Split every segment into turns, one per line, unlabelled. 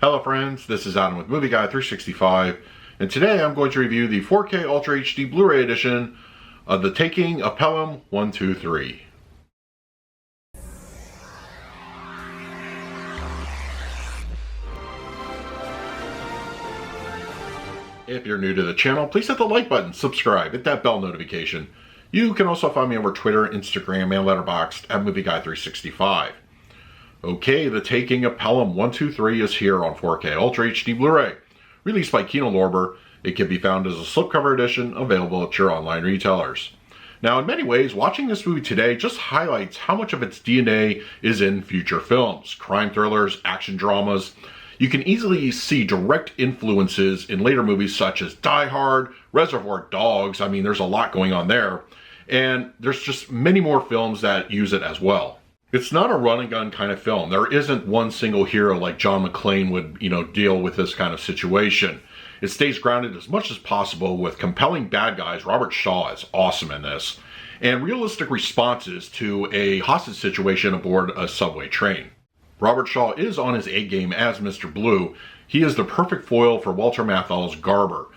Hello friends, this is Adam with Movie Guy 365, and today I'm going to review the 4K Ultra HD Blu-ray edition of The Taking of Pelham 123. If you're new to the channel, please hit the like button, subscribe, hit that bell notification. You can also find me over Twitter, Instagram, and Letterboxd at Movie Guy 365. Okay, The Taking of Pelham 123 is here on 4K Ultra HD Blu-ray. Released by Kino Lorber, it can be found as a slipcover edition available at your online retailers. Now, in many ways, watching this movie today just highlights how much of its DNA is in future films, crime thrillers, action dramas. You can easily see direct influences in later movies such as Die Hard, Reservoir Dogs. I mean, there's a lot going on there. And there's just many more films that use it as well. It's not a run and gun kind of film. There isn't one single hero like John McClane would, deal with this kind of situation. It stays grounded as much as possible with compelling bad guys. Robert Shaw is awesome in this. And realistic responses to a hostage situation aboard a subway train. Robert Shaw is on his A game as Mr. Blue. He is the perfect foil for Walter Matthau's Garber.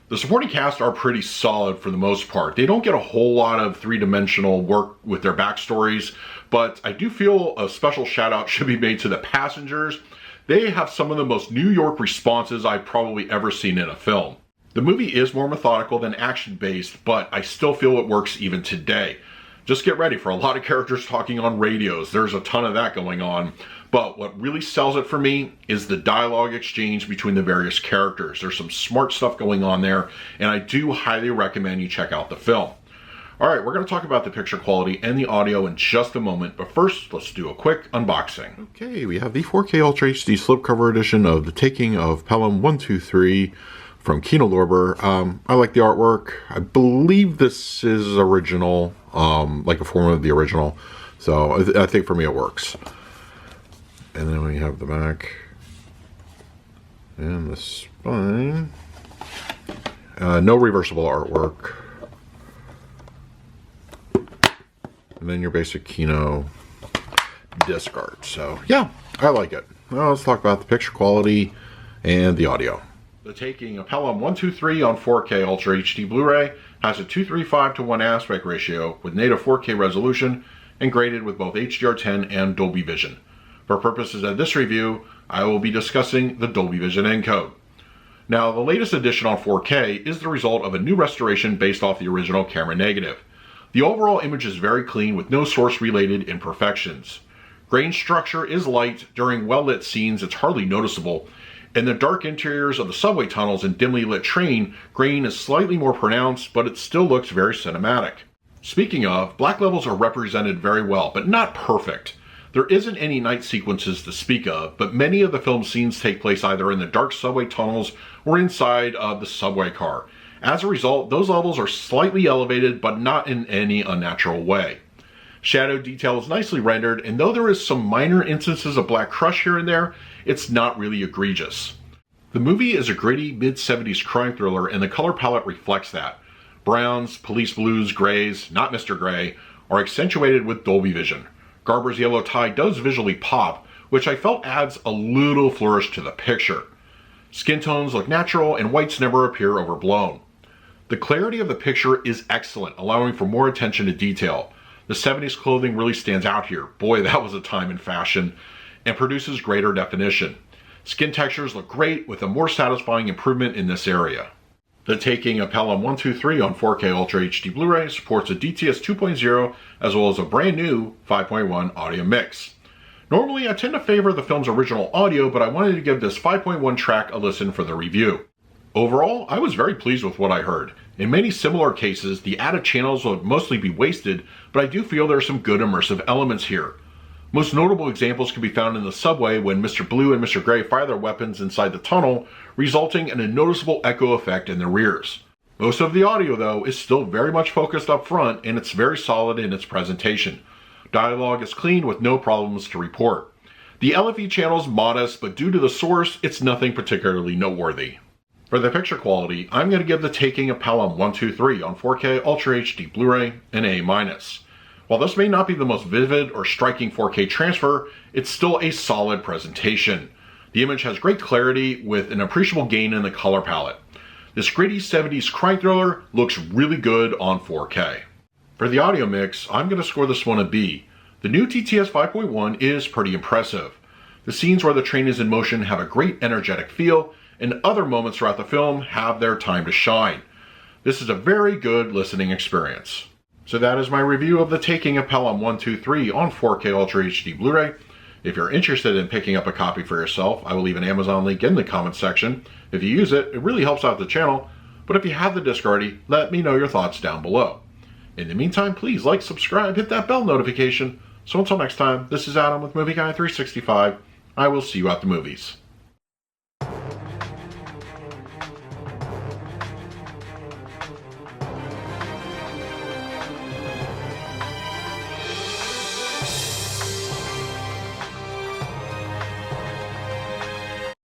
The supporting cast are pretty solid for the most part. They don't get a whole lot of three-dimensional work with their backstories, but I do feel a special shout out should be made to the passengers. They have some of the most New York responses I've probably ever seen in a film. The movie is more methodical than action-based, but I still feel it works even today. Just get ready for a lot of characters talking on radios. There's a ton of that going on. But what really sells it for me is the dialogue exchange between the various characters. There's some smart stuff going on there, and I do highly recommend you check out the film. Alright, we're going to talk about the picture quality and the audio in just a moment, but first, let's do a quick unboxing. Okay, we have the 4K Ultra HD slipcover edition of The Taking of Pelham 123 from Kino Lorber. I like the artwork. I believe this is original, like a form of the original, so I think for me it works. And then we have the back and the spine. No reversible artwork. And then your basic Kino disc art. So yeah, I like it. Now let's talk about the picture quality and the audio. The Taking of Pelham 123 on 4K Ultra HD Blu-ray has a 2:3:5:1 aspect ratio with native 4K resolution and graded with both HDR10 and Dolby Vision. For purposes of this review, I will be discussing the Dolby Vision encode. Now, the latest edition on 4K is the result of a new restoration based off the original camera negative. The overall image is very clean with no source-related imperfections. Grain structure is light. During well-lit scenes, it's hardly noticeable. In the dark interiors of the subway tunnels and dimly lit train, grain is slightly more pronounced, but it still looks very cinematic. Speaking of, black levels are represented very well, but not perfect. There isn't any night sequences to speak of, but many of the film scenes take place either in the dark subway tunnels or inside of the subway car. As a result, those levels are slightly elevated, but not in any unnatural way. Shadow detail is nicely rendered, and though there is some minor instances of black crush here and there, it's not really egregious. The movie is a gritty mid-70s crime thriller, and the color palette reflects that. Browns, police blues, grays, not Mr. Gray, are accentuated with Dolby Vision. Garber's yellow tie does visually pop, which I felt adds a little flourish to the picture. Skin tones look natural and whites never appear overblown. The clarity of the picture is excellent, allowing for more attention to detail. The 70s clothing really stands out here. Boy, that was a time in fashion, and produces greater definition. Skin textures look great with a more satisfying improvement in this area. The Taking of Pelham 123 on 4K Ultra HD Blu-ray supports a DTS 2.0 as well as a brand new 5.1 audio mix. Normally I tend to favor the film's original audio, but I wanted to give this 5.1 track a listen for the review. Overall, I was very pleased with what I heard. In many similar cases, the added channels would mostly be wasted, but I do feel there are some good immersive elements here. Most notable examples can be found in the subway when Mr. Blue and Mr. Gray fire their weapons inside the tunnel, resulting in a noticeable echo effect in their rears. Most of the audio, though, is still very much focused up front, and it's very solid in its presentation. Dialogue is clean with no problems to report. The LFE channel is modest, but due to the source, it's nothing particularly noteworthy. For the picture quality, I'm going to give The Taking of Pelham 123 on 4K Ultra HD Blu-ray an A-. While this may not be the most vivid or striking 4K transfer, it's still a solid presentation. The image has great clarity with an appreciable gain in the color palette. This gritty 70s crime thriller looks really good on 4K. For the audio mix, I'm going to score this one a B. The new TTS 5.1 is pretty impressive. The scenes where the train is in motion have a great energetic feel, and other moments throughout the film have their time to shine. This is a very good listening experience. So that is my review of the taking of Pelham 123 on 4K Ultra HD Blu-ray. If you're interested in picking up a copy for yourself, I will leave an Amazon link in the comments section. If you use it, it really helps out the channel. But if you have the disc already, let me know your thoughts down below. In the meantime, please like, subscribe, hit that bell notification. So until next time, this is Adam with Movie Guy 365. I will see you at the movies.